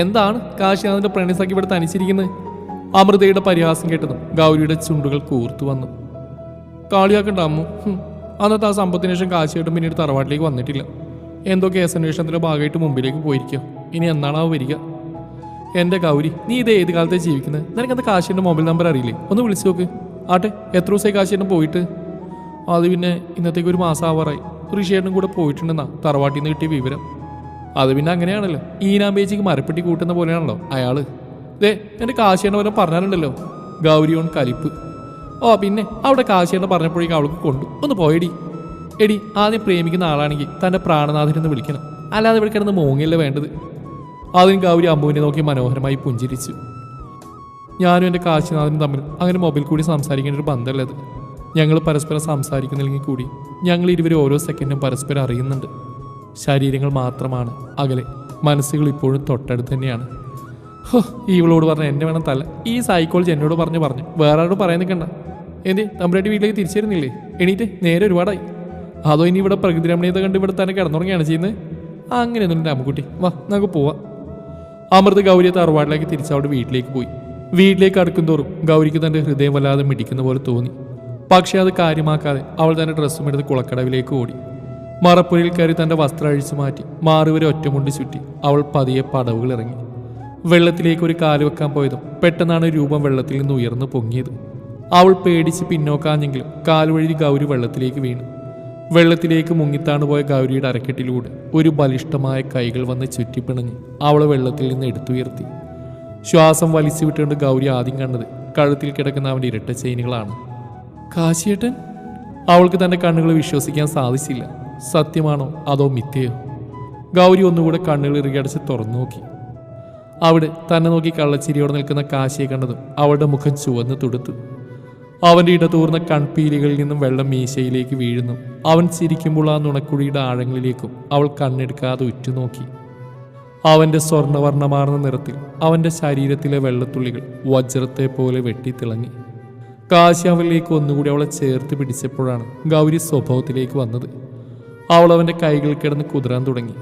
എന്താണ് കാശിനാഥിന്റെ പ്രണയസാക്കി ഇവിടെ തനിച്ചിരിക്കുന്നത്? അമൃതയുടെ പരിഹാസം കേട്ടതും ഗൗരിയുടെ ചുണ്ടുകൾ കൂർത്തു വന്നു. കാളിയാക്കണ്ട അമ്മു. അന്നത്തെ ആ സംഭവത്തിന് ശേഷം കാശിയായിട്ടും പിന്നീട് തറവാട്ടിലേക്ക് വന്നിട്ടില്ല. എന്തോ കേസന്വേഷണത്തിന്റെ ഭാഗമായിട്ട് മുമ്പിലേക്ക് പോയിരിക്കുക. ഇനി എന്നാണാവ് വരിക? എൻ്റെ ഗൗരി, നീ ഇത് ഏത് കാലത്തെ ജീവിക്കുന്നത്? നിനക്കത് കാശിയുടെ മൊബൈൽ നമ്പർ അറിയില്ലേ? ഒന്ന് വിളിച്ചു നോക്ക്. ആട്ടെ, എത്ര ദിവസമായി കാശിയേട്ടൻ പോയിട്ട്? അത് പിന്നെ ഇന്നത്തേക്ക് ഒരു മാസം ആവാറായി. ഋഷിയേട്ടനും കൂടെ പോയിട്ടുണ്ടെന്നാ തറവാട്ടിൽ നിന്ന് കിട്ടിയ വിവരം. അത് പിന്നെ അങ്ങനെയാണല്ലോ, ഈനാമ്പേച്ചിക്ക് മരപ്പെട്ടി കൂട്ടുന്ന പോലെയാണല്ലോ അയാള്. ദേ, എൻ്റെ കാശിയേട്ടൻ വരെ പറഞ്ഞാലുണ്ടല്ലോ. ഗൗരിയോൺ കലിപ്പ്. ഓ പിന്നെ അവിടെ കാശിയേട്ടൻ പറഞ്ഞപ്പോഴേക്കും അവൾക്ക് കൊണ്ടു. ഒന്ന് പോയടി. എടി, ആദ്യം പ്രേമിക്കുന്ന ആളാണെങ്കിൽ തൻ്റെ പ്രാണനാഥനെന്ന് വിളിക്കണം, അല്ലാതെ ഇവിടെ കിടന്ന് മോങ്ങിയല്ല വേണ്ടത്. അതിന് ഗൗരി അമ്മുവിനെ നോക്കി മനോഹരമായി പുഞ്ചിരിച്ചു. ഞാനും എൻ്റെ കാശിനാഥനും തമ്മിൽ അങ്ങനെ മൊബൈൽ കൂടി സംസാരിക്കേണ്ട ഒരു ബന്ധമല്ലത്. ഞങ്ങൾ പരസ്പരം സംസാരിക്കുന്നില്ലെങ്കിൽ കൂടി ഞങ്ങൾ ഇരുവരും ഓരോ സെക്കൻഡും പരസ്പരം അറിയുന്നുണ്ട്. ശരീരങ്ങൾ മാത്രമാണ് അകലെ, മനസ്സുകൾ ഇപ്പോഴും തൊട്ടടുത്ത് തന്നെയാണ്. ഹോ, ഇവളോട് പറഞ്ഞ എന്നെ വേണം തല്ല. ഈ സൈക്കോളജി എന്നോട് പറഞ്ഞു വേറെ ആരോട് പറയാൻ നിൽക്കണ്ട. എന്തേ തമ്പുരാട്ടി വീട്ടിലേക്ക് തിരിച്ചിരുന്നില്ലേ? എണീറ്റ് നേരെ ഒരുപാടായി. അതോ ഇനി ഇവിടെ പ്രകൃതി രമണീയത കണ്ട് ഇവിടെ തന്നെ കിടന്നുറങ്ങുകയാണ് ചെയ്യുന്നത്? അങ്ങനെയൊന്നും എൻ്റെ അമ്മുക്കുട്ടി, വാ നമുക്ക് പോവാം. അമൃത ഗൗരിയെ തറവാട്ടിലേക്ക് തിരിച്ച് അവിടെ വീട്ടിലേക്ക് പോയി. വീട്ടിലേക്ക് അടുക്കും തോറും ഗൗരിക്ക് തൻ്റെ ഹൃദയം വല്ലാതെ മിടിക്കുന്ന പോലെ തോന്നി. പക്ഷേ അത് കാര്യമാക്കാതെ അവൾ തൻ്റെ ഡ്രസ്സും എടുത്ത് കുളക്കടവിലേക്ക് ഓടി. മറപ്പുരയിൽ കയറി തൻ്റെ വസ്ത്രം അഴിച്ചു മാറ്റി മാറുവരെ ഒറ്റമുണ്ടി ചുറ്റി അവൾ പതിയെ പടവുകൾ ഇറങ്ങി. വെള്ളത്തിലേക്ക് ഒരു കാല് വെക്കാൻ പോയതും പെട്ടെന്നാണ് രൂപം വെള്ളത്തിൽ നിന്ന് ഉയർന്നു പൊങ്ങിയത്. അവൾ പേടിച്ച് പിന്നോക്കാഞ്ഞെങ്കിലും കാലുവഴി ഗൗരി വെള്ളത്തിലേക്ക് വീണു. വെള്ളത്തിലേക്ക് മുങ്ങിത്താണ് പോയ ഗൗരിയുടെ അരക്കെട്ടിലൂടെ ഒരു ബലിഷ്ഠമായ കൈകൾ വന്ന് ചുറ്റിപ്പിണഞ്ഞ് അവളെ വെള്ളത്തിൽ നിന്ന് എടുത്തുയർത്തി. ശ്വാസം വലിച്ചു വിട്ടുകൊണ്ട് ഗൗരി ആദ്യം കണ്ടത് കഴുത്തിൽ കിടക്കുന്ന അവൻ്റെ ഇരട്ട ചെയിനുകളാണ്. കാശിയേട്ടൻ? അവൾക്ക് തൻ്റെ കണ്ണുകൾ വിശ്വസിക്കാൻ സാധിച്ചില്ല. സത്യമാണോ അതോ മിഥ്യയോ? ഗൗരി ഒന്നുകൂടെ കണ്ണുകൾ ഇറുകിയടച്ച് തുറന്നു നോക്കി. അവിടെ തന്നെ നോക്കി കള്ളച്ചിരിയോടെ നിൽക്കുന്ന കാശിയെ കണ്ടതും അവളുടെ മുഖം ചുവന്ന് തുടുത്തു. അവൻ്റെ ഇടതൂർന്ന കൺപീലികളിൽ നിന്നും വെള്ളം മീശയിലേക്ക് വീഴുന്നു. അവൻ ചിരിക്കുമ്പോൾ ആ നുണക്കുഴിയുടെ ആഴങ്ങളിലേക്കും അവൾ കണ്ണെടുക്കാതെ ഉറ്റുനോക്കി. അവൻ്റെ സ്വർണ്ണവർണ്ണമാർന്ന നിറത്തിൽ അവൻ്റെ ശരീരത്തിലെ വെള്ളത്തുള്ളികൾ വജ്രത്തെ പോലെ വെട്ടിത്തിളങ്ങി. കാശി അവളിലേക്ക് ഒന്നുകൂടി അവളെ ചേർത്ത് പിടിച്ചപ്പോഴാണ് ഗൗരി സ്വഭാവത്തിലേക്ക് വന്നത്. അവൾ അവൻ്റെ കൈകൾ കിടന്ന് കുതിരാൻ തുടങ്ങി.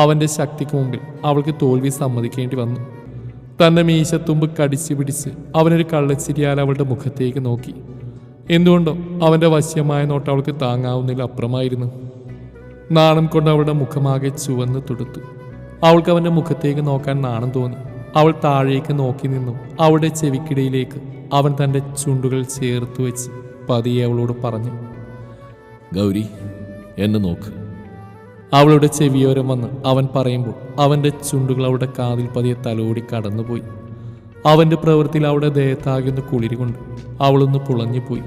അവൻ്റെ ശക്തിക്ക് മുമ്പിൽ അവൾക്ക് തോൽവി സമ്മതിക്കേണ്ടി വന്നു. തൻ്റെ മീശത്തുമ്പ് കടിച്ചു പിടിച്ച് അവനൊരു കള്ളച്ചിരിയാൽ അവളുടെ മുഖത്തേക്ക് നോക്കി. എന്തുകൊണ്ടോ അവൻ്റെ വശ്യമായ നോട്ട് അവൾക്ക് താങ്ങാവുന്നതിൽ അപ്പുറമായിരുന്നു. നാണം കൊണ്ട് അവളുടെ മുഖമാകെ ചുവന്ന് തുടുത്തു. അവൾക്ക് അവൻ്റെ മുഖത്തേക്ക് നോക്കാൻ നാണം തോന്നി. അവൾ താഴേക്ക് നോക്കി നിന്നു. അവളുടെ ചെവിക്കിടയിലേക്ക് അവൻ തൻ്റെ ചുണ്ടുകൾ ചേർത്ത് വെച്ച് പതിയെ അവളോട് പറഞ്ഞു, ഗൗരി, എന്നെ നോക്ക്. അവളുടെ ചെവിയോരം വന്ന് അവൻ പറയുമ്പോൾ അവൻ്റെ ചുണ്ടുകൾ അവളുടെ കാതിൽ പതിയെ തലോടി കടന്നുപോയി. അവൻ്റെ പ്രവൃത്തിയിൽ അവളുടെ ദേഹത്താകുന്ന കുളിരി കൊണ്ട് അവളൊന്ന് പുളഞ്ഞുപോയി.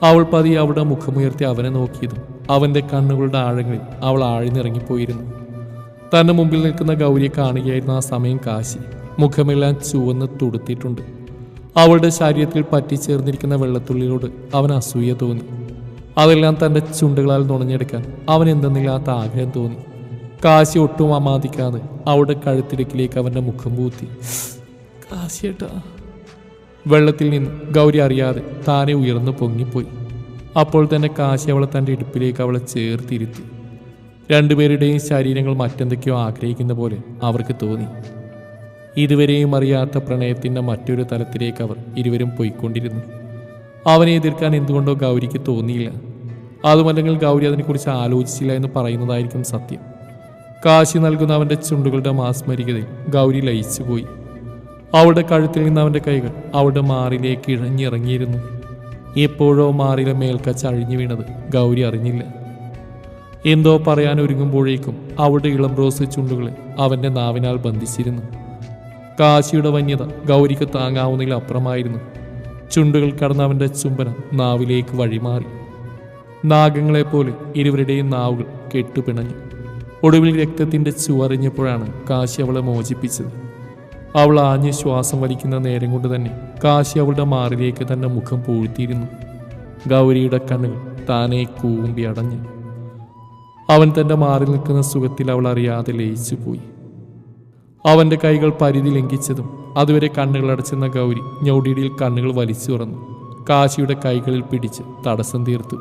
അവൾ പതിയെ അവളുടെ മുഖമുയർത്തി അവനെ നോക്കിയതും അവൻ്റെ കണ്ണുകളുടെ ആഴങ്ങളിൽ അവൾ ആഴ്ന്നിറങ്ങിപ്പോയിരുന്നു. തൻ്റെ മുമ്പിൽ നിൽക്കുന്ന ഗൗരിയെ കാണുകയായിരുന്നു ആ സമയം കാശി. മുഖമെല്ലാം ചുവന്ന് തുടുത്തിട്ടുണ്ട്. അവളുടെ ശരീരത്തിൽ പറ്റിച്ചേർന്നിരിക്കുന്ന വെള്ളത്തുള്ളിയോട് അവൻ അസൂയ തോന്നി. അതെല്ലാം തൻ്റെ ചുണ്ടുകളാൽ നുണഞ്ഞെടുക്കാൻ അവൻ എന്തെന്നില്ലാത്ത ആഗ്രഹം തോന്നി. കാശി ഒട്ടും അമാദിക്കാതെ അവളുടെ കഴുത്തിടുക്കിലേക്ക് അവൻ്റെ മുഖം പൂത്തി. കാശിയേട്ടാ. വെള്ളത്തിൽ നിന്ന് ഗൗരി അറിയാതെ താനെ ഉയർന്നു പൊങ്ങിപ്പോയി. അപ്പോൾ തന്നെ കാശി അവളെ തൻ്റെ ഇടുപ്പിലേക്ക് അവളെ ചേർത്തിരുത്തി. രണ്ടുപേരുടെയും ശരീരങ്ങൾ മറ്റെന്തൊക്കെയോ ആഗ്രഹിക്കുന്ന പോലെ അവർക്ക് തോന്നി. ഇതുവരെയും അറിയാത്ത പ്രണയത്തിൻ്റെ മറ്റൊരു തലത്തിലേക്ക് അവർ ഇരുവരും പോയിക്കൊണ്ടിരുന്നു. അവനെ എതിർക്കാൻ എന്തുകൊണ്ടോ ഗൗരിക്ക് തോന്നിയില്ല. അതുമല്ലെങ്കിൽ ഗൗരി അതിനെക്കുറിച്ച് ആലോചിച്ചില്ല എന്ന് പറയുന്നതായിരിക്കും സത്യം. കാശി നൽകുന്ന അവൻ്റെ ചുണ്ടുകളുടെ മാസ്മരികതയിൽ ഗൗരി ലയിച്ചുപോയി. അവളുടെ കഴുത്തിൽ നിന്ന് അവൻ്റെ കൈകൾ അവളുടെ മാറിലേക്ക് ഇഴഞ്ഞിറങ്ങിയിരുന്നു. എപ്പോഴോ മാറിലെ മേൽക്കച്ച അഴിഞ്ഞു വീണത് ഗൗരി അറിഞ്ഞില്ല. എന്തോ പറയാൻ ഒരുങ്ങുമ്പോഴേക്കും അവളുടെ ഇളം റോസ് ചുണ്ടുകളെ അവൻ്റെ നാവിനാൽ ബന്ധിച്ചിരുന്നു. കാശിയുടെ വന്യത ഗൗരിക്ക് താങ്ങാവുന്നതിൽ അപ്പുറമായിരുന്നു. ചുണ്ടുകൾ കടന്ന് അവൻ്റെ ചുംബനം നാവിലേക്ക് വഴിമാറി. നാഗങ്ങളെപ്പോലെ ഇരുവരുടെയും നാവുകൾ കെട്ടുപിണഞ്ഞു. ഒടുവിൽ രക്തത്തിൻ്റെ ചുവറിഞ്ഞപ്പോഴാണ് കാശി അവളെ മോചിപ്പിച്ചത്. അവൾ ആഞ്ഞ് ശ്വാസം വലിക്കുന്ന നേരം കൊണ്ട് തന്നെ കാശി അവളുടെ മാറിലേക്ക് തൻ്റെ മുഖം പൂഴ്ത്തിയിരുന്നു. ഗൗരിയുടെ കണ്ണുകൾ താനെ കൂമ്പി അടഞ്ഞു. അവൻ തൻ്റെ മാറി നിൽക്കുന്ന സുഖത്തിൽ അവൾ അറിയാതെ ലയിച്ചു പോയി. അവൻ്റെ കൈകൾ പരിധി ലംഘിച്ചതും അതുവരെ കണ്ണുകൾ അടച്ചെന്ന ഗൗരി ഞൊടിയിടയിൽ കണ്ണുകൾ വലിച്ചു തുറന്നു. കാശിയുടെ കൈകളിൽ പിടിച്ച് തടസ്സം തീർത്തു.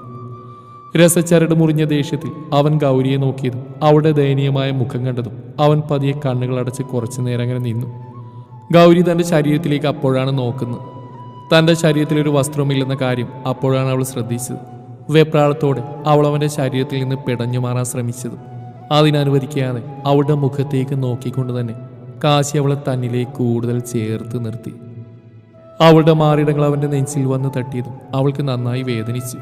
രസച്ചരട് മുറിഞ്ഞ ദേഷ്യത്തിൽ അവൻ ഗൗരിയെ നോക്കിയതും അവളുടെ ദയനീയമായ മുഖം കണ്ടതും അവൻ പതിയെ കണ്ണുകൾ അടച്ച് കുറച്ചു നേരം അങ്ങനെ നിന്നു. ഗൗരി തൻ്റെ ശരീരത്തിലേക്ക് അപ്പോഴാണ് നോക്കുന്നത്. തൻ്റെ ശരീരത്തിലൊരു വസ്ത്രമില്ലെന്ന കാര്യം അപ്പോഴാണ് അവൾ ശ്രദ്ധിച്ചത്. വെപ്രാളത്തോടെ അവൾ അവൻ്റെ ശരീരത്തിൽ നിന്ന് പിടഞ്ഞു മാറാൻ ശ്രമിച്ചത്. അതിനനുവദിക്കാതെ അവളുടെ മുഖത്തേക്ക് നോക്കിക്കൊണ്ട് തന്നെ കാശി അവളെ തന്നിലേക്ക് കൂടുതൽ ചേർത്ത് നിർത്തി. അവളുടെ മാറിടങ്ങൾ അവൻ്റെ നെഞ്ചിൽ വന്ന് തട്ടിയതും അവൾക്ക് നന്നായി വേദനിച്ചു.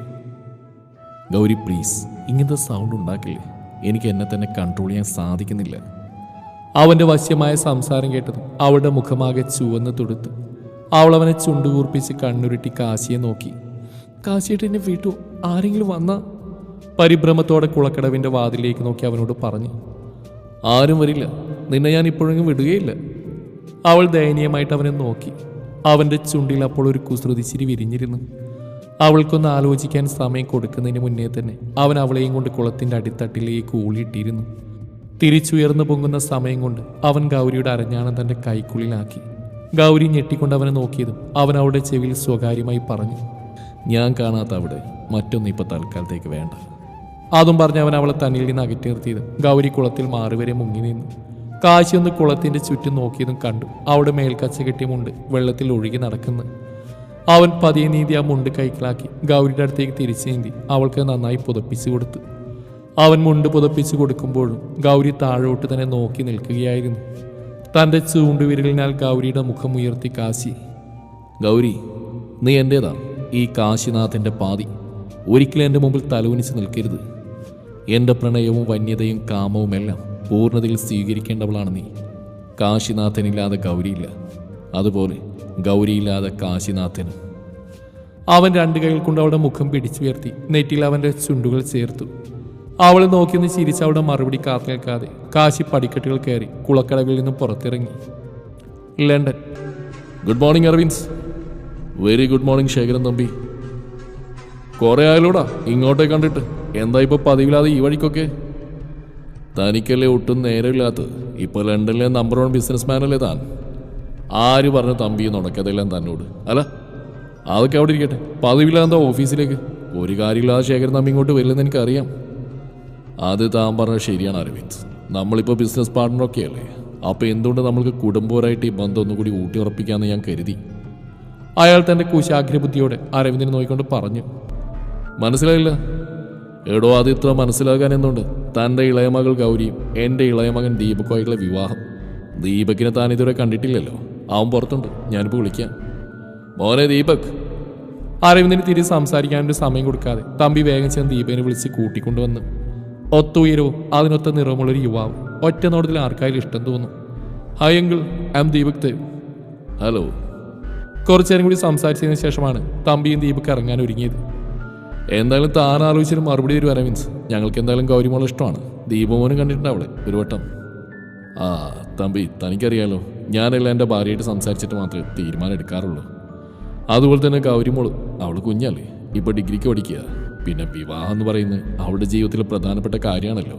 ഗൗരി പ്ലീസ്, ഇങ്ങനത്തെ സൗണ്ട് ഉണ്ടാക്കില്ലേ. എനിക്ക് എന്നെ തന്നെ കൺട്രോൾ ചെയ്യാൻ സാധിക്കുന്നില്ല. അവൻ്റെ വശ്യമായ സംസാരം കേട്ടതും അവളുടെ മുഖമാകെ ചുവന്ന് തുടുത്തു. അവൾ അവനെ ചുണ്ടുകൂർപ്പിച്ച് കണ്ണുരുട്ടി കാശിയെ നോക്കി. കാശിയിട്ട് എന്നെ വിട്ടു, ആരെങ്കിലും വന്നാ? പരിഭ്രമത്തോടെ കുളക്കടവിൻ്റെ വാതിലേക്ക് നോക്കി അവനോട് പറഞ്ഞു. ആരും വരില്ല, നിന്നെ ഞാൻ ഇപ്പോഴെങ്കിലും വിടുകയില്ല. അവൾ ദയനീയമായിട്ട് അവനെ നോക്കി. അവൻ്റെ ചുണ്ടിൽ അപ്പോൾ ഒരു കുസൃതിച്ചിരി വിരിഞ്ഞിരുന്നു. അവൾക്കൊന്ന് ആലോചിക്കാൻ സമയം കൊടുക്കുന്നതിന് മുന്നേ തന്നെ അവൻ അവളെയും കൊണ്ട് കുളത്തിൻ്റെ അടിത്തട്ടിലേക്ക് ഊളിയിട്ടിരുന്നു. തിരിച്ചുയർന്നു പൊങ്ങുന്ന സമയം കൊണ്ട് അവൻ ഗൗരിയുടെ അരഞ്ഞാണം തൻ്റെ കൈക്കുള്ളിലാക്കി. ഗൗരി ഞെട്ടിക്കൊണ്ട് അവനെ നോക്കിയതും അവൻ അവളുടെ ചെവിയിൽ സ്വകാര്യമായി പറഞ്ഞു. ഞാൻ കാണാത്ത അവിടെ മറ്റൊന്നും ഇപ്പം തൽക്കാലത്തേക്ക് വേണ്ട. അതും പറഞ്ഞ് അവൻ അവളെ തന്നിൽ നിന്ന് അകറ്റി നിർത്തിയത് ഗൗരി കുളത്തിൽ മാറുവരെ മുങ്ങി നിന്നു. കാശിയൊന്ന് കുളത്തിൻ്റെ ചുറ്റും നോക്കിയതും കണ്ടു അവിടെ മേൽക്കച്ച കെട്ടിയ മുണ്ട് വെള്ളത്തിൽ ഒഴുകി നടക്കുന്നു. അവൻ പതിയെ നീന്തി ആ മുണ്ട് കൈക്കലാക്കി ഗൗരിയുടെ അടുത്തേക്ക് തിരിച്ചു നീന്തി അവൾക്ക് നന്നായി പുതപ്പിച്ചു കൊടുത്തു. അവൻ മുണ്ട് പുതപ്പിച്ചു കൊടുക്കുമ്പോഴും ഗൗരി താഴോട്ട് തന്നെ നോക്കി നിൽക്കുകയായിരുന്നു. തൻ്റെ ചൂണ്ടുവിരലിനാൽ ഗൗരിയുടെ മുഖം ഉയർത്തി കാശി. ഗൗരി, നീ എൻ്റേതാ, ഈ കാശിനാഥൻ്റെ പാതി. ഒരിക്കലും എൻ്റെ മുമ്പിൽ തലകുനിച്ച് നിൽക്കരുത്. എൻ്റെ പ്രണയവും വന്യതയും കാമവുമെല്ലാം പൂർണ്ണതയിൽ സ്വീകരിക്കേണ്ടവളാണ് നീ. കാശിനാഥനില്ലാതെ ഗൗരിയില്ല, അതുപോലെ ഗൗരിയില്ലാതെ കാശിനാഥനും. അവൻ രണ്ട് കൈകൾ കൊണ്ട് അവളുടെ മുഖം പിടിച്ചുയർത്തി നെറ്റിയിൽ അവൻ്റെ ചുണ്ടുകൾ ചേർത്തു. അവളെ നോക്കിയൊന്ന് ചിരിച്ച് അവളുടെ മറുപടി കാത്തു നിൽക്കാതെ കാശി പടിക്കെട്ടുകൾ കയറി കുളക്കടവിൽ നിന്ന് പുറത്തിറങ്ങി. London. Good morning Arvind. Very good morning Sekharan Thampi. കുറേ ആയാലൂടാ ഇങ്ങോട്ടേ കണ്ടിട്ട്. എന്താ ഇപ്പോൾ പതിവില്ലാതെ ഈ വഴിക്കൊക്കെ? തനിക്കല്ലേ ഒട്ടും നേരമില്ലാത്തത്. ഇപ്പോൾ ലണ്ടനിലെ നമ്പർ 1 ബിസിനസ്മാനല്ലേ താൻ? ആര് പറഞ്ഞു തമ്പി നുണക്കതെല്ലാം തന്നോട്? അല്ല, അതൊക്കെ അവിടെ ഇരിക്കട്ടെ. പതിവില്ലാതെ ഓഫീസിലേക്ക് ഒരു കാര്യമില്ലാതെ ശേഖരൻ തമ്പി ഇങ്ങോട്ട് വരില്ലെന്ന് എനിക്കറിയാം. അത് താൻ പറഞ്ഞത് ശരിയാണ് അരവിന്ദ്. നമ്മളിപ്പോൾ ബിസിനസ് പാർട്ട്ണറൊക്കെ അല്ലേ. അപ്പോൾ എന്തുകൊണ്ട് നമ്മൾക്ക് കുടുംബപരമായിട്ട് ഈ ബന്ധം ഒന്നുകൂടി ഊട്ടി ഉറപ്പിക്കാമെന്ന് ഞാൻ കരുതി. അയാൾ തൻ്റെ കുശാഗ്രബുദ്ധിയോടെ അരവിന്ദിനെ നോക്കിക്കൊണ്ട് പറഞ്ഞു. മനസ്സിലായില്ല? എടോ, അത് ഇത്ര മനസ്സിലാക്കാൻ എന്തുണ്ട്? തൻ്റെ ഇളയമകൾ ഗൗരിയും എൻ്റെ ഇളയമകൻ ദീപക്കുമായിട്ടുള്ള വിവാഹം. ദീപക്കിനെ താൻ ഇതുവരെ കണ്ടിട്ടില്ലല്ലോ. അവൻ പുറത്തുണ്ട്, ഞാനിപ്പോൾ വിളിക്കാം. മോനെ ദീപക്. അരവിന്ദിന് തിരിച്ച് സംസാരിക്കാനൊരു സമയം കൊടുക്കാതെ തമ്പി വേഗം ചെന്ന് ദീപകിനെ വിളിച്ച് കൂട്ടിക്കൊണ്ടുവന്നു. ഒത്ത ഉയരവും അതിനൊത്ത നിറമുള്ളൊരു യുവാവ്. ഒറ്റ നോട്ടത്തിൽ ആർക്കായാലും ഇഷ്ടം തോന്നും. Hi uncle, I am Deepak Dev. Hello. കുറച്ചേരം കൂടി സംസാരിച്ചതിന് ശേഷമാണ് തമ്പിയും ദീപക് ഇറങ്ങാൻ ഒരുങ്ങിയത്. എന്തായാലും താൻ ആലോചിച്ചൊരു മറുപടി തരും അരവിന്ദ്. ഞങ്ങൾക്ക് എന്തായാലും ഗൗരിമോളെ ഇഷ്ടമാണ്. ദീപമോനും കണ്ടിട്ടുണ്ട് അവിടെ ഒരു വട്ടം. ആ തമ്പി, തനിക്കറിയാലോ, ഞാനെല്ലാം എൻ്റെ ഭാര്യയായിട്ട് സംസാരിച്ചിട്ട് മാത്രമേ തീരുമാനം എടുക്കാറുള്ളൂ. അതുപോലെ തന്നെ ഗൗരിമോള്, അവൾ കുഞ്ഞല്ലേ, ഇപ്പോൾ ഡിഗ്രിക്ക് പഠിക്കുക. പിന്നെ വിവാഹം എന്ന് പറയുന്നത് അവളുടെ ജീവിതത്തിൽ പ്രധാനപ്പെട്ട കാര്യമാണല്ലോ.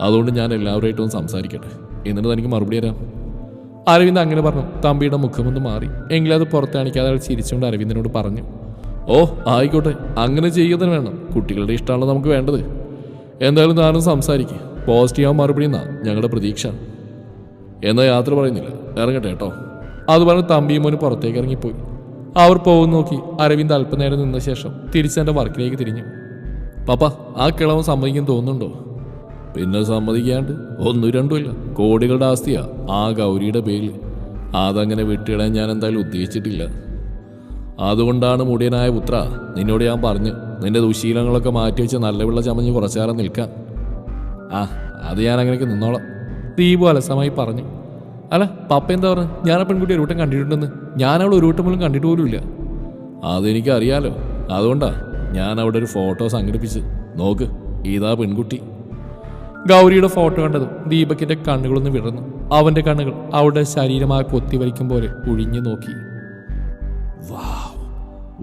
അതുകൊണ്ട് ഞാൻ എല്ലാവരുമായിട്ടും സംസാരിക്കട്ടെ, എന്നിട്ട് തനിക്ക് മറുപടി തരാം. അരവിന്ദ് അങ്ങനെ പറഞ്ഞു. തമ്പിയുടെ മുഖമൊന്ന് മാറി. എങ്കിലും അത് പുറത്താണിക്കാതെ അയാൾ ചിരിച്ചുകൊണ്ട് അരവിന്ദിനോട് പറഞ്ഞു. ഓ ആയിക്കോട്ടെ, അങ്ങനെ ചെയ്യുക തന്നെ വേണം. കുട്ടികളുടെ ഇഷ്ടമാണല്ലോ നമുക്ക് വേണ്ടത്. എന്തായാലും താനും സംസാരിക്കുക. പോസിറ്റീവ് മറുപടി എന്നാ ഞങ്ങളുടെ പ്രതീക്ഷ. എന്നാൽ യാത്ര പറയുന്നില്ല, ഇറങ്ങട്ടെ കേട്ടോ. അത് പറഞ്ഞ് തമ്പിയും മോനും പുറത്തേക്ക് ഇറങ്ങിപ്പോയി. അവർ പോകുന്ന നോക്കി അരവിന്ദ് അല്പനേരം നിന്ന ശേഷം തിരിച്ചെൻ്റെ വർക്കിലേക്ക് തിരിഞ്ഞു. പപ്പ, ആ കിളവൻ സമ്മതിക്കാൻ തോന്നുന്നുണ്ടോ? പിന്നെ സമ്മതിക്കാണ്ട് 1-2 കോടികളുടെ ആസ്തിയാ ആ ഗൗരിയുടെ പേരിൽ. അതങ്ങനെ വിട്ടിടാൻ ഞാൻ എന്തായാലും ഉദ്ദേശിച്ചിട്ടില്ല. അതുകൊണ്ടാണ് മുടിയനായ പുത്ര നിന്നോട് ഞാൻ പറഞ്ഞു, നിന്റെ ദുശീലങ്ങളൊക്കെ മാറ്റി വെച്ച് നല്ല വെള്ള ചമഞ്ഞ് കുറച്ചേരം നിൽക്കാൻ. ആ അത് ഞാൻ അങ്ങനെയൊക്കെ നിന്നോളാം. ദീപു അലസമായി പറഞ്ഞു. അല്ല പപ്പ എന്താ പറഞ്ഞു? ഞാൻ ആ പെൺകുട്ടി ഒരു വട്ടം കണ്ടിട്ടുണ്ടെന്ന്. ഞാൻ അവൾ ഒരു വട്ടം പോലും കണ്ടിട്ട് പോലുമില്ല. അതെനിക്കറിയാലോ, അതുകൊണ്ടാ ഞാൻ അവിടെ ഒരു ഫോട്ടോ സംഘടിപ്പിച്ച്. നോക്ക്, ഇതാ പെൺകുട്ടി. ഗൗരിയുടെ ഫോട്ടോ കണ്ടതും ദീപകിന്റെ കണ്ണുകളൊന്ന് വിടർന്നു. അവന്റെ കണ്ണുകൾ അവളുടെ ശരീരമായി പൊത്തി വലിക്കും പോലെ ഒഴിഞ്ഞു നോക്കി.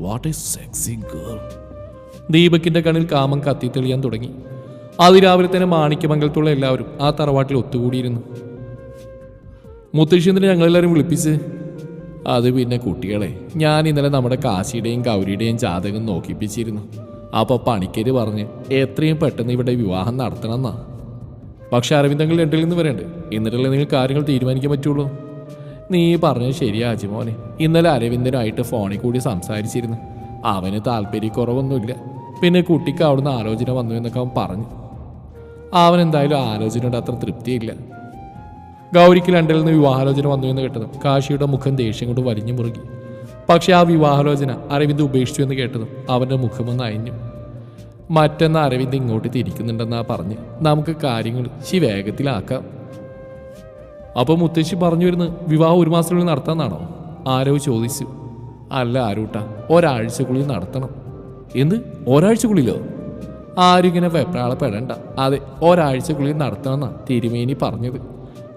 What a sexy girl. ദീപകിന്റെ കണ്ണിൽ കാമം കത്തി തെളിയാൻ തുടങ്ങി. അതിരാവിലെ തന്നെ മാണിക്യമംഗലത്തുള്ള എല്ലാവരും ആ തറവാട്ടിൽ ഒത്തുകൂടിയിരുന്നു. മുത്തശ്ശിനെ ഞങ്ങളെല്ലാവരും വിളിപ്പിച്ച്. അത് പിന്നെ കുട്ടികളെ, ഞാൻ ഇന്നലെ നമ്മുടെ കാശിയുടെയും ഗൗരിയുടെയും ജാതകം നോക്കിപ്പിച്ചിരുന്നു. അപ്പോൾ പണിക്കര് പറഞ്ഞ് എത്രയും പെട്ടെന്ന് ഇവിടെ വിവാഹം നടത്തണമെന്നാ. പക്ഷെ അരവിന്ദങ്ങൾ രണ്ടിൽ നിന്ന് വരണ്ട്, എന്നിട്ടല്ലേ നിങ്ങൾ കാര്യങ്ങൾ തീരുമാനിക്കാൻ പറ്റുള്ളൂ. നീ പറഞ്ഞത് ശരിയാ അജിമോനെ. ഇന്നലെ അരവിന്ദനായിട്ട് ഫോണിൽ കൂടി സംസാരിച്ചിരുന്നു. അവന് താല്പര്യക്കുറവൊന്നുമില്ല. പിന്നെ കുട്ടിക്ക് അവിടുന്ന് ആലോചന വന്നു എന്നൊക്കെ അവൻ പറഞ്ഞു. അവൻ എന്തായാലും ആലോചനയുടെ അത്ര തൃപ്തിയില്ല. ഗൗരിക്ക് ലണ്ടനിൽ നിന്ന് വിവാഹാലോചന വന്നു എന്ന് കേട്ടതും കാശിയുടെ മുഖം ദേഷ്യം കൊണ്ട് വലിഞ്ഞു മുറുകി. പക്ഷെ ആ വിവാഹാലോചന അരവിന്ദ് ഉപേക്ഷിച്ചു എന്ന് കേട്ടതും അവൻ്റെ മുഖമൊന്ന് അയഞ്ഞു. മറ്റെന്ന അരവിന്ദ് ഇങ്ങോട്ട് തിരിക്കുന്നുണ്ടെന്നാ പറഞ്ഞ് നമുക്ക് കാര്യങ്ങൾ വേഗത്തിലാക്കാം. അപ്പോൾ മുത്തശ്ശി പറഞ്ഞു വരുന്നത് വിവാഹം 1 മാസത്തിനുള്ളിൽ നടത്താമെന്നാണോ? ആരോ ചോദിച്ചു. അല്ല ആരൂട്ടാ, ഒരാഴ്ചക്കുള്ളിൽ നടത്തണം. എന്ത്, ഒരാഴ്ചക്കുള്ളിലോ? ആരും ഇങ്ങനെ വെപ്രാളപ്പെടണ്ട. അതെ, ഒരാഴ്ചക്കുള്ളിൽ നടത്തണമെന്നാണ് തിരുമേനി പറഞ്ഞത്.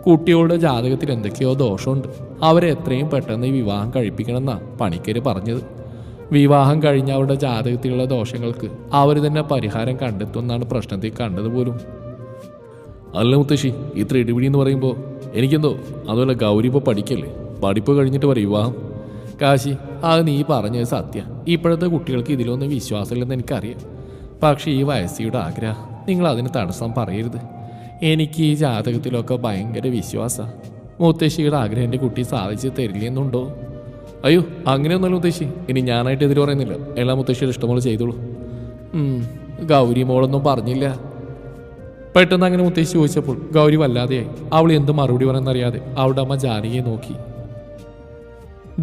കുട്ടികളുടെ ജാതകത്തിൽ എന്തൊക്കെയോ ദോഷമുണ്ട്. അവരെ എത്രയും പെട്ടെന്ന് ഈ വിവാഹം കഴിപ്പിക്കണമെന്നാണ് പണിക്കര് പറഞ്ഞത്. വിവാഹം കഴിഞ്ഞ അവരുടെ ജാതകത്തിലുള്ള ദോഷങ്ങൾക്ക് അവർ തന്നെ പരിഹാരം കണ്ടെത്തുമെന്നാണ് പ്രശ്നത്തിൽ കണ്ടത് പോലും. അല്ല മുത്തശ്ശി, ഇത്ര ഇടിപിടി എന്ന് പറയുമ്പോൾ എനിക്കെന്തോ അതുപോലെ ഗൗരി ഇപ്പോൾ പഠിക്കല്ലേ, പഠിപ്പ് കഴിഞ്ഞിട്ട് പറയും വിവാഹം. കാശി, അത് നീ പറഞ്ഞത് സത്യം. ഇപ്പോഴത്തെ കുട്ടികൾക്ക് ഇതിലൊന്നും വിശ്വാസമില്ലെന്ന് എനിക്കറിയാം. പക്ഷേ ഈ വയസ്സിയുടെ ആഗ്രഹം നിങ്ങൾ അതിന് തടസ്സം പറയരുത്. എനിക്ക് ഈ ജാതകത്തിലൊക്കെ ഭയങ്കര വിശ്വാസമാണ്. മുത്തശ്ശിയുടെ ആഗ്രഹം എൻ്റെ കുട്ടി സാധിച്ച് തരില്ലെന്നുണ്ടോ? അയ്യോ, അങ്ങനെയൊന്നുമല്ല മുത്തശ്ശി. ഇനി ഞാനായിട്ട് എതിര് പറയുന്നില്ല. എല്ലാം മുത്തശ്ശിയുടെ ഇഷ്ടംപോലെ ചെയ്തോളൂ. ഗൗരി മോളൊന്നും പറഞ്ഞില്ല. പെട്ടെന്ന് അങ്ങനെ മുത്തശ്ശി ചോദിച്ചപ്പോൾ ഗൗരി വല്ലാതെയായി. അവൾ എന്ത് മറുപടി പറയുന്നറിയാതെ അവളുടെ അമ്മ ജാനകിയെ നോക്കി.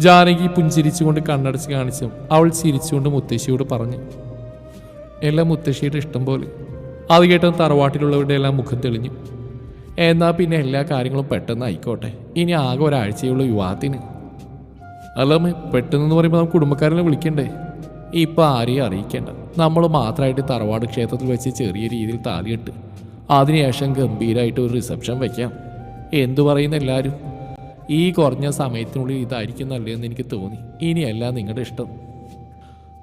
ജാനകി പുഞ്ചിരിച്ചുകൊണ്ട് കണ്ണടച്ച് കാണിച്ചു അവൾ ചിരിച്ചുകൊണ്ട് മുത്തശ്ശിയോട് പറഞ്ഞു, എല്ലാം മുത്തശ്ശിയുടെ ഇഷ്ടം പോലെ. അത് കേട്ടത് തറവാട്ടിലുള്ളവരുടെ എല്ലാം മുഖം തെളിഞ്ഞു. എന്നാൽ പിന്നെ എല്ലാ കാര്യങ്ങളും പെട്ടെന്ന് ആയിക്കോട്ടെ. ഇനി ആകെ ഒരാഴ്ചയുള്ള വിവാഹത്തിന്. അല്ലമ്മ, പെട്ടെന്ന് പറയുമ്പോൾ നമുക്ക് കുടുംബക്കാരെല്ലാം വിളിക്കണ്ടേ? ഇപ്പം ആരെയും അറിയിക്കേണ്ട. നമ്മൾ മാത്രമായിട്ട് തറവാട് ക്ഷേത്രത്തിൽ വെച്ച് ചെറിയ രീതിയിൽ താലിയിട്ട് അതിനുശേഷം ഗംഭീരമായിട്ട് ഒരു റിസപ്ഷൻ വയ്ക്കാം. എന്തു പറയുന്ന എല്ലാവരും? ഈ കുറഞ്ഞ സമയത്തിനുള്ളിൽ ഇതായിരിക്കും നല്ലതെന്ന് എനിക്ക് തോന്നി. ഇനിയെല്ലാം നിങ്ങളുടെ ഇഷ്ടം.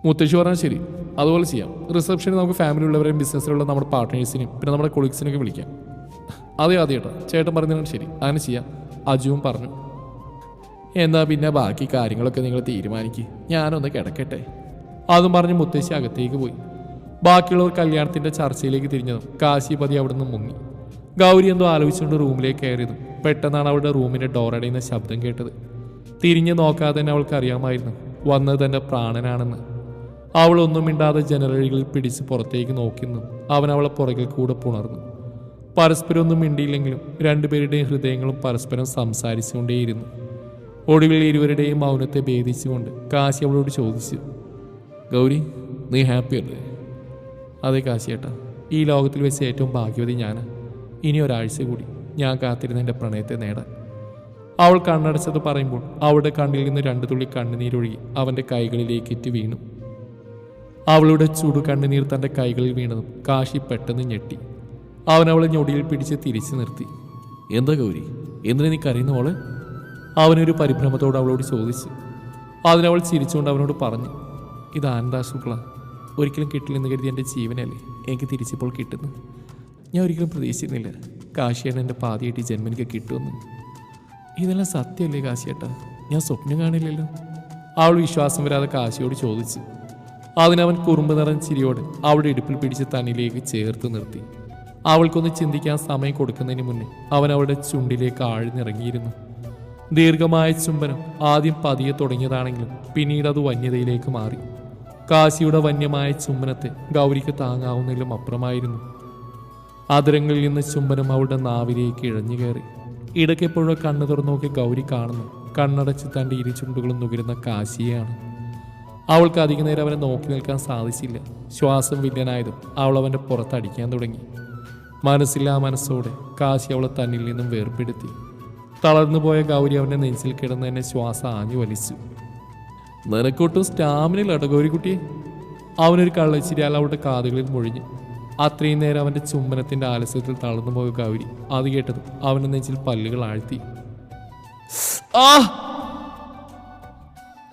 മുത്തശ്ശി പറഞ്ഞാൽ ശരി, അതുപോലെ ചെയ്യാം. റിസപ്ഷന് നമുക്ക് ഫാമിലി ഉള്ളവരെയും ബിസിനസ്സിലുള്ള നമ്മുടെ പാർട്ട്നേഴ്സിനെയും പിന്നെ നമ്മുടെ കൊളീഗ്സിനൊക്കെ വിളിക്കാം. അതെ ചേട്ടാ, ചേട്ടൻ പറഞ്ഞതാണ് ശരി, അങ്ങനെ ചെയ്യാം. അജുവും പറഞ്ഞു. എന്നാൽ പിന്നെ ബാക്കി കാര്യങ്ങളൊക്കെ നിങ്ങൾ തീരുമാനിക്കുക, ഞാനൊന്ന് കിടക്കട്ടെ. അതും പറഞ്ഞ് മുത്തശ്ശി അകത്തേക്ക് പോയി. ബാക്കിയുള്ളവർ കല്യാണത്തിൻ്റെ ചർച്ചയിലേക്ക് തിരിഞ്ഞതും കാശിപതി അവിടെ നിന്ന് മുങ്ങി. ഗൗരി എന്തോ ആലോചിച്ചുകൊണ്ട് റൂമിലേക്ക് കയറിയതും പെട്ടെന്നാണ് അവളുടെ റൂമിൻ്റെ ഡോറടയുന്ന ശബ്ദം കേട്ടത്. തിരിഞ്ഞു നോക്കാതെ തന്നെ അവൾക്ക് അറിയാമായിരുന്നു വന്നത് തൻ്റെ പ്രാണനാണെന്ന്. അവൾ ഒന്നും മിണ്ടാതെ ജനറലുകളിൽ പിടിച്ച് പുറത്തേക്ക് നോക്കുന്നു. അവൻ അവളെ പുറകിൽ കൂടെ പുണർന്നു. പരസ്പരം ഒന്നും മിണ്ടിയില്ലെങ്കിലും രണ്ടുപേരുടെയും ഹൃദയങ്ങളും പരസ്പരം സംസാരിച്ചുകൊണ്ടേയിരുന്നു. ഒടുവിൽ ഇരുവരുടെയും മൗനത്തെ ഭേദിച്ചുകൊണ്ട് കാശി അവളോട് ചോദിച്ചു, ഗൗരി, നീ ഹാപ്പി അല്ലേ? അതെ കാശിയേട്ടാ, ഈ ലോകത്തിൽ വെച്ച് ഏറ്റവും ഭാഗ്യവതി ഞാൻ. ഇനി ഒരാഴ്ച കൂടി ഞാൻ കാത്തിരുന്ന എൻ്റെ പ്രണയത്തെ നേടാൻ. അവൾ കണ്ണടച്ചത് പറയുമ്പോൾ അവളുടെ കണ്ണിൽ നിന്ന് 2 തുള്ളി കണ്ണുനീരൊഴുകി അവൻ്റെ കൈകളിലേക്കിറ്റ് വീണു. അവളുടെ ചുടു കണ്ണുനീർ തൻ്റെ കൈകളിൽ വീണതും കാശി പെട്ടെന്ന് ഞെട്ടി. അവൻ അവളെ ഞൊടിയിൽ പിടിച്ച് തിരിച്ചു നിർത്തി. എന്താ ഗൗരി, എന്തിനാ നീ കരയുന്ന മോളെ? അവനൊരു പരിഭ്രമത്തോട് അവളോട് ചോദിച്ചു. അതിനവൾ ചിരിച്ചുകൊണ്ട് അവനോട് പറഞ്ഞു, ഇത് ആനന്ദാശുക്കള. ഒരിക്കലും കിട്ടില്ലെന്ന് കരുതി എൻ്റെ ജീവനല്ലേ എനിക്ക് തിരിച്ചിപ്പോൾ കിട്ടുന്നു. ഞാൻ ഒരിക്കലും പ്രതീക്ഷിച്ചിരുന്നില്ല കാശിയേട്ടൻ എൻ്റെ പാതിയായിട്ട് ഈ ജന്മനിക്ക് കിട്ടുമെന്ന്. ഇതെല്ലാം സത്യമല്ലേ കാശിയേട്ടാ? ഞാൻ സ്വപ്നം കാണില്ലല്ലോ. അവൾ വിശ്വാസം വരാതെ കാശിയോട് ചോദിച്ചു. അതിനവൻ കുറുമ്പ് നിറഞ്ഞ ചിരിയോട് അവളുടെ ഇടുപ്പിൽ പിടിച്ച് തന്നിലേക്ക് ചേർത്ത് നിർത്തി. അവൾക്കൊന്ന് ചിന്തിക്കാൻ സമയം കൊടുക്കുന്നതിന് മുന്നേ അവൻ അവളുടെ ചുണ്ടിലേക്ക് ആഴ്ന്നിറങ്ങിയിരുന്നു. ദീർഘമായ ചുംബനം ആദ്യം പതിയെ തുടങ്ങിയതാണെങ്കിലും പിന്നീട് അത് വന്യതയിലേക്ക് മാറി. കാശിയുടെ വന്യമായ ചുംബനത്തെ ഗൗരിക്ക് താങ്ങാവുന്നതിലും അപ്പുറമായിരുന്നു. അതിരങ്ങളിൽ നിന്ന് ചുംബനം അവളുടെ നാവിലേക്ക് ഇഴഞ്ഞു കയറി. ഇടയ്ക്കെപ്പോഴോ കണ്ണു തുറന്നു നോക്കി ഗൗരി കാണുന്നു കണ്ണടച്ച് തൻ്റെ ഇരുചുണ്ടുകളും നുകരുന്ന കാശിയെയാണ്. അവൾക്ക് അധിക നേരം അവനെ നോക്കി നിൽക്കാൻ സാധിച്ചില്ല. ശ്വാസം വില്ലനായതും അവൾ അവൻ്റെ പുറത്തടിക്കാൻ തുടങ്ങി. മനസ്സില്ലാ മനസ്സോടെ കാശി അവളെ തന്നിൽ നിന്നും വേർപ്പെടുത്തി. തളർന്നു പോയ ഗൗരി അവൻ്റെ നെഞ്ചിൽ കിടന്ന് തന്നെ ശ്വാസം ആഞ്ഞു വലിച്ചു. നിനക്കൊട്ടും സ്റ്റാമിനില്ല ഗൗരിക്കുട്ടിയെ. അവനൊരു കള്ളച്ചിരിയാൽ അവളുടെ കാതുകളിൽ മുഴിഞ്ഞു. അത്രയും നേരം അവൻ്റെ ചുംബനത്തിൻ്റെ ആലസ്യത്തിൽ തളർന്നു പോയ ഗൗരി അത് കേട്ടതും അവൻ്റെ നെഞ്ചിൽ പല്ലുകൾ ആഴ്ത്തി.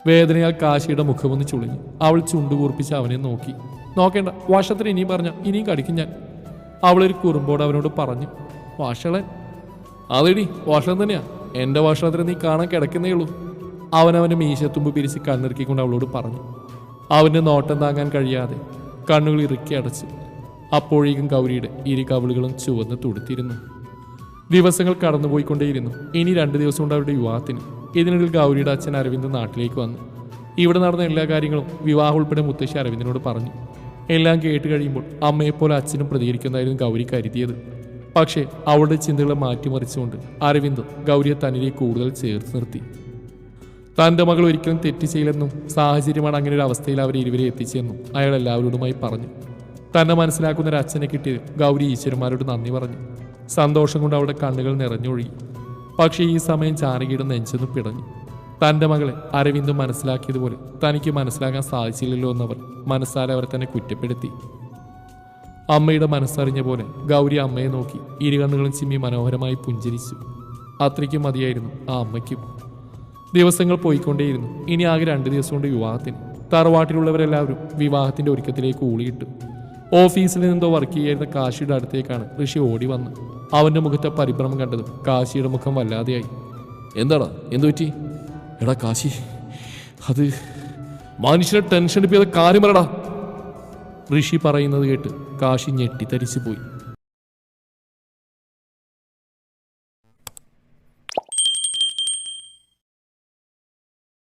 വേദനയാൽ കാശിയുടെ മുഖമൊന്ന് ചുളിഞ്ഞു. അവൾ ചുണ്ടുകൂർപ്പിച്ച് അവനെ നോക്കി. നോക്കേണ്ട, വർഷത്തിന് ഇനിയും പറഞ്ഞ ഇനിയും കടിക്കും ഞാൻ. അവളൊരു കുറുമ്പോട് അവനോട് പറഞ്ഞു. വാഷളൻ? അതെടി വാഷളം തന്നെയാ. എൻ്റെ വാഷളത്തിന് നീ കാണാൻ കിടക്കുന്നേ ഉള്ളൂ. അവനവൻ്റെ മീശത്തുമ്പ് പിരിച്ച് കണ്ണിറുക്കിക്കൊണ്ട് അവളോട് പറഞ്ഞു. അവൻ്റെ നോട്ടം താങ്ങാൻ കഴിയാതെ കണ്ണുകൾ ഇറുക്കി അടച്ചു. അപ്പോഴേക്കും ഗൗരിയുടെ ഇരു കവിളുകളും ചുവന്ന് തുടുത്തിരുന്നു. ദിവസങ്ങൾ കടന്നുപോയിക്കൊണ്ടേയിരുന്നു. ഇനി 2 ദിവസം കൊണ്ട് അവരുടെ വിവാഹത്തിന്. ഇതിനിടയിൽ ഗൗരിയുടെ അച്ഛൻ അരവിന്ദ് നാട്ടിലേക്ക് വന്നു. ഇവിടെ നടന്ന എല്ലാ കാര്യങ്ങളും വിവാഹം ഉൾപ്പെടെ മുത്തശ്ശി അരവിന്ദിനോട് പറഞ്ഞു. എല്ലാം കേട്ട് കഴിയുമ്പോൾ അമ്മയെപ്പോലെ അച്ഛനും പ്രതികരിക്കുന്നതായിരുന്നു ഗൗരി കരുതിയത്. പക്ഷേ അവളുടെ ചിന്തകളെ മാറ്റിമറിച്ചുകൊണ്ട് അരവിന്ദ് ഗൗരിയെ തന്നിലേക്ക് കൂടുതൽ ചേർത്ത് നിർത്തി. തൻ്റെ മകൾ ഒരിക്കലും തെറ്റ് ചെയ്യില്ലെന്നും സാഹചര്യമാണ് അങ്ങനെ ഒരു അവസ്ഥയിൽ അവരെ ഇരുവരെ എത്തിച്ചെന്നും അയാൾ എല്ലാവരോടുമായി പറഞ്ഞു. തന്നെ മനസ്സിലാക്കുന്ന ഒരു അച്ഛനെ കിട്ടിയത് ഗൗരി ഈശ്വരന്മാരോട് നന്ദി പറഞ്ഞു. സന്തോഷം കൊണ്ട് അവളുടെ കണ്ണുകൾ നിറഞ്ഞൊഴുകി. പക്ഷേ ഈ സമയം ജാനകിയുടെ നെഞ്ചെന്ന് പിടഞ്ഞു. തൻ്റെ മകളെ അരവിന്ദ് മനസ്സിലാക്കിയതുപോലെ തനിക്ക് മനസ്സിലാക്കാൻ സാധിച്ചില്ലല്ലോ എന്നവർ മനസ്സാലെ അവരെ തന്നെ കുറ്റപ്പെടുത്തി. അമ്മയുടെ മനസ്സറിഞ്ഞ പോലെ ഗൗരി അമ്മയെ നോക്കി ഇരുകണ്ണുകളും ചിമ്മി മനോഹരമായി പുഞ്ചിരിച്ചു. അത്രയ്ക്കും മതിയായിരുന്നു ആ അമ്മയ്ക്കും. ദിവസങ്ങൾ പോയിക്കൊണ്ടേയിരുന്നു. ഇനി ആകെ 2 ദിവസം കൊണ്ട് വിവാഹത്തിന്. തറവാട്ടിലുള്ളവരെല്ലാവരും വിവാഹത്തിന്റെ ഒരുക്കത്തിലേക്ക് ഊളിയിട്ടു. ഓഫീസിൽ നിന്നെന്തോ വർക്ക് ചെയ്യായിരുന്ന കാശിയുടെ അടുത്തേക്കാണ് ഋഷി ഓടി വന്ന്. അവന്റെ മുഖത്തെ പരിഭ്രമം കണ്ടതും കാശിയുടെ മുഖം വല്ലാതെയായി. എന്താടാ, എന്തു പറ്റി? എടാ കാശി, അത് മനുഷ്യനെ ടെൻഷൻ എടുപ്പിയാതെ കാര്യം പറടാ. ഋഷി പറയുന്നത് കേട്ട് കാശി ഞെട്ടിത്തരിച്ചു പോയി.